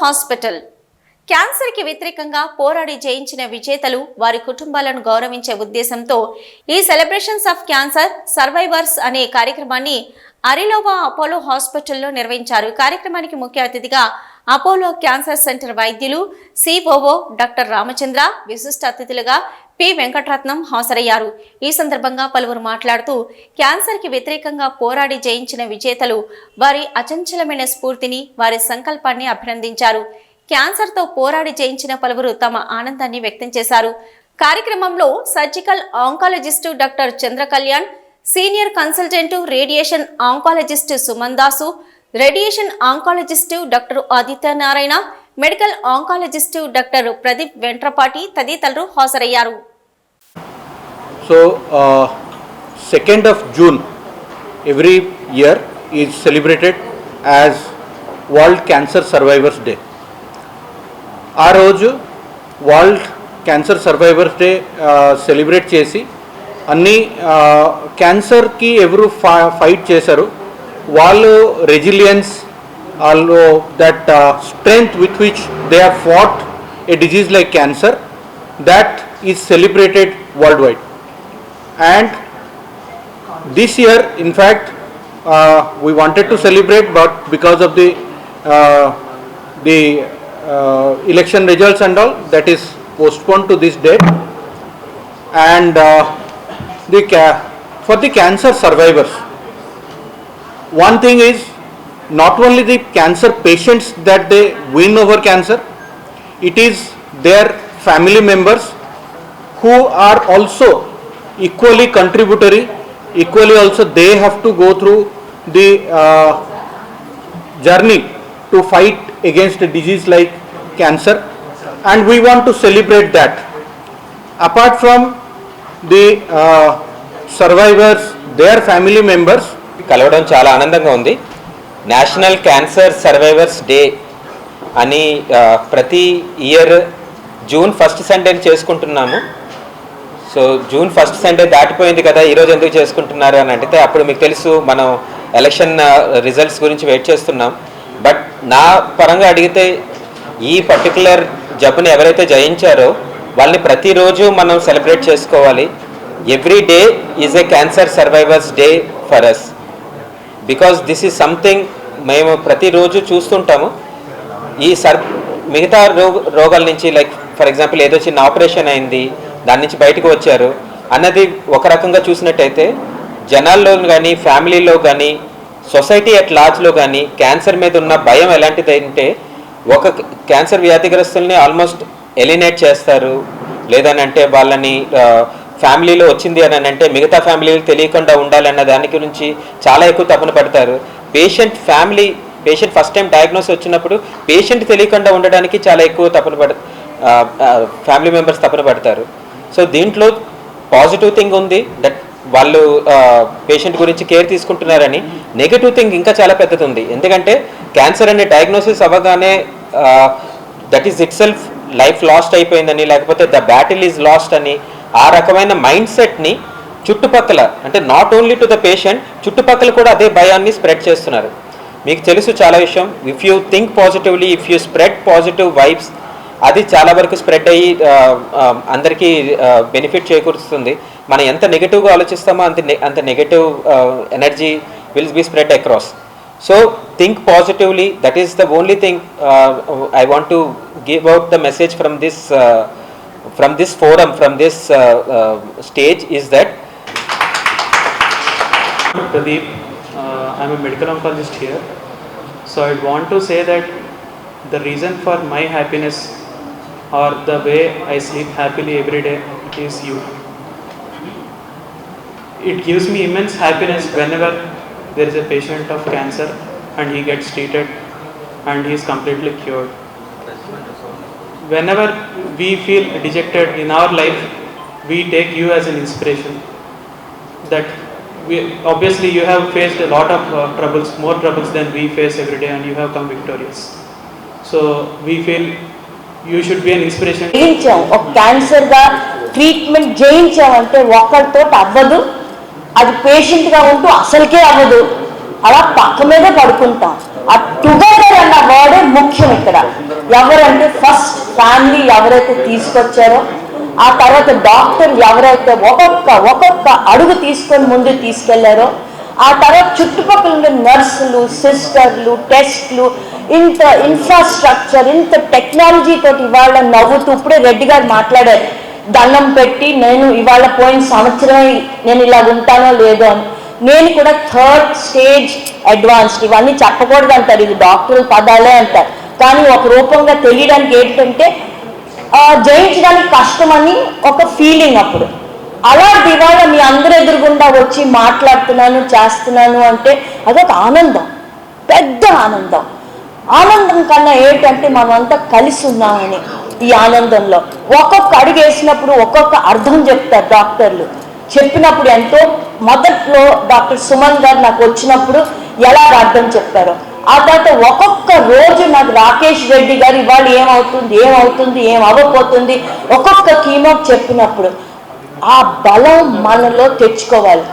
Hospital cancer కి వ్యతిరేకంగా పోరాడి జయించిన విజేతలు వారి కుటుంబాలను గౌరవించే ఉద్దేశంతో ఈ సెలబ్రేషన్స్ ఆఫ్ క్యాన్సర్ సర్వైవర్స్ అనే కార్యక్రమాన్ని అరిలోవా అపోలో హాస్పిటల్లో నిర్వహించారు. కార్యక్రమానికి ముఖ్య అతిథిగా అపోలో క్యాన్సర్ సెంటర్ వైద్యులు సిఓఓ డాక్టర్ రామచంద్ర, విశిష్ట అతిథులుగా పి వెంకటరత్నం హాజరయ్యారు. ఈ సందర్భంగా పలువురు మాట్లాడుతూ క్యాన్సర్ కి వ్యతిరేకంగా పోరాడి జయించిన విజేతలు వారి అచంచలమైన స్ఫూర్తిని, వారి సంకల్పాన్ని అభినందించారు. క్యాన్సర్ తో పోరాడి జయించిన పలువురు తమ ఆనందాన్ని వ్యక్తం చేశారు. కార్యక్రమంలో surgical oncologist doctor Chandra Kalyan, senior consultant radiation oncologist Suman Dasu, radiation oncologist doctor Aditya Narayana, medical oncologist doctor Pradeep Ventrapati తదితరులు హాజరయ్యారు. So 2nd of June every year is celebrated as World Cancer Survivors Day. ఆ రోజు world cancer survivors day celebrate చేసి అన్ని క్యాన్సర్కి ఎవరు fight చేశారు వాళ్ళు రెసిలియన్స్, వాళ్ళు that strength with which they have fought A disease like cancer, that is celebrated worldwide. And this year in fact we wanted to celebrate, but because of the election results and all, that is postponed to this date. And for the cancer survivors, one thing is not only the cancer patients that they win over cancer, it is their family members who are also equally contributory, equally also they have to go through the journey to fight against a disease like cancer, and we want to celebrate that. Apart from the survivors, their family members, కలవడం చాలా ఆనందంగా ఉంది. National cancer survivors day అని ప్రతి year June 1st సండేని చేసుకుంటున్నాము. So June 1st Sunday దాటిపోయింది కదా, ఈరోజు ఎందుకు చేసుకుంటున్నారు అని అంటే, అప్పుడు మీకు తెలుసు మనం ఎలక్షన్ రిజల్ట్స్ గురించి వెయిట్ చేస్తున్నాం. బట్ నా పరంగా అడిగితే ఈ పర్టికులర్ జబ్బుని ఎవరైతే జయించారో వాళ్ళని ప్రతిరోజు మనం సెలబ్రేట్ చేసుకోవాలి. Every day is a cancer survivors day for us, because this is something మేము ప్రతిరోజు చూస్తుంటాము. ఈ మిగతా రోగాల నుంచి, లైక్ ఫర్ ఎగ్జాంపుల్ ఏదో చిన్న ఆపరేషన్ అయింది, దాని నుంచి బయటకు వచ్చారు అన్నది ఒక రకంగా చూసినట్టయితే, జనాల్లో కానీ ఫ్యామిలీలో కానీ సొసైటీ అట్ లార్జ్లో కానీ క్యాన్సర్ మీద ఉన్న భయం ఎలాంటిది అంటే, ఒక క్యాన్సర్ వ్యాధిగ్రస్తుల్ని ఆల్మోస్ట్ ఎలిమినేట్ చేస్తారు, లేదనంటే వాళ్ళని ఫ్యామిలీలో వచ్చింది అని అంటే మిగతా ఫ్యామిలీలకు తెలియకుండా ఉండాలన్న దాని గురించి చాలా ఎక్కువ తపన పడతారు. పేషెంట్ ఫస్ట్ టైం డయాగ్నోస్ వచ్చినప్పుడు పేషెంట్ తెలియకుండా ఉండడానికి చాలా ఎక్కువ ఫ్యామిలీ మెంబర్స్ తపన పడతారు. సో దీంట్లో పాజిటివ్ థింగ్ ఉంది, దట్ వాళ్ళు పేషెంట్ గురించి కేర్ తీసుకుంటున్నారని. నెగిటివ్ థింగ్ ఇంకా చాలా పెద్దది ఉంది, ఎందుకంటే క్యాన్సర్ అనే డయాగ్నోసిస్ అవ్వగానే that is it self life last అయిపోయిందని, లేకపోతే ద బ్యాటిల్ ఈజ్ లాస్ట్ అని, ఆ రకమైన మైండ్ సెట్ని చుట్టుపక్కల, అంటే not only to the patient, చుట్టుపక్కల కూడా అదే భయాన్ని స్ప్రెడ్ చేస్తున్నారు. మీకు తెలుసు చాలా విషయం, if you think positively, if you spread positive vibes, అది చాలా వరకు స్ప్రెడ్ అయ్యి అందరికీ బెనిఫిట్ చేకూరుస్తుంది. మనం ఎంత నెగిటివ్గా ఆలోచిస్తామో అంత negative energy will be spread across. So think positively, that is the only thing I want to give out the message from this forum, from this stage, is that Pradeep, I'm a medical oncologist here, so I want to say that the reason for my happiness or the way I sleep happily every day is you. It gives me immense happiness whenever there is a patient of cancer and he gets treated and he is completely cured. Whenever we feel dejected in our life, we take you as an inspiration. That obviously you have faced a lot of troubles, more troubles than we face every day, and you have come victorious. So we feel you should be an inspiration. ఒక క్యాన్సర్గా treatment చేయించామంటే ఒక్కరితో అవ్వదు, అది పేషెంట్గా ఉంటూ అసలుకే అవ్వదు, అలా పక్క మీద పడుకుంటాం. ఆ టుగెదర్ అన్న వర్డే ముఖ్యం ఇక్కడ. ఎవరంటే ఫస్ట్ ఫ్యామిలీ ఎవరైతే తీసుకొచ్చారో, ఆ తర్వాత డాక్టర్ ఎవరైతే ఒక్కొక్క అడుగు తీసుకొని ముందు తీసుకెళ్లారో, ఆ తర్వాత చుట్టుపక్కల ఉండే నర్సులు, సిస్టర్లు, టెస్ట్లు, ఇంత ఇన్ఫ్రాస్ట్రక్చర్, ఇంత టెక్నాలజీ తోటి ఇవాళ నవ్వుతూ ఇప్పుడే రెడ్డి గారు మాట్లాడారు, దండం పెట్టి నేను ఇవాళ పోయిన సంవత్సరం నేను ఇలా ఉంటానో లేదో అని. నేను కూడా 3rd స్టేజ్ అడ్వాన్స్డ్, ఇవన్నీ చెప్పకూడదు అంటారు, ఇది డాక్టర్ల పదాలే అంటారు, కానీ ఒక రూపంగా తెలియడానికి ఏంటంటే జయించడానికి కష్టమని ఒక ఫీలింగ్ అప్పుడు. అలాంటి ఇవాళ మీ అందరి ఎదురుగుండా వచ్చి మాట్లాడుతున్నాను, చేస్తున్నాను అంటే అదొక ఆనందం, పెద్ద ఆనందం. ఆనందం కన్నా ఏంటంటే మనమంతా కలిసి ఉన్నామని. ఈ ఆనందంలో ఒక్కొక్క అడుగు వేసినప్పుడు ఒక్కొక్క అర్థం చెప్తారు డాక్టర్లు. చెప్పినప్పుడు ఎంతో మొదట్లో డాక్టర్ సుమన్ గారు నాకు వచ్చినప్పుడు ఎలా అర్థం చెప్పారో, ఆ తర్వాత ఒక్కొక్క రోజు నాకు రాకేష్ రెడ్డి గారు ఇవాళ ఏమవుతుంది ఏం అవ్వబోతుంది ఒక్కొక్క కీమో చెప్పినప్పుడు ఆ బలం మనలో తెచ్చుకోవాలి.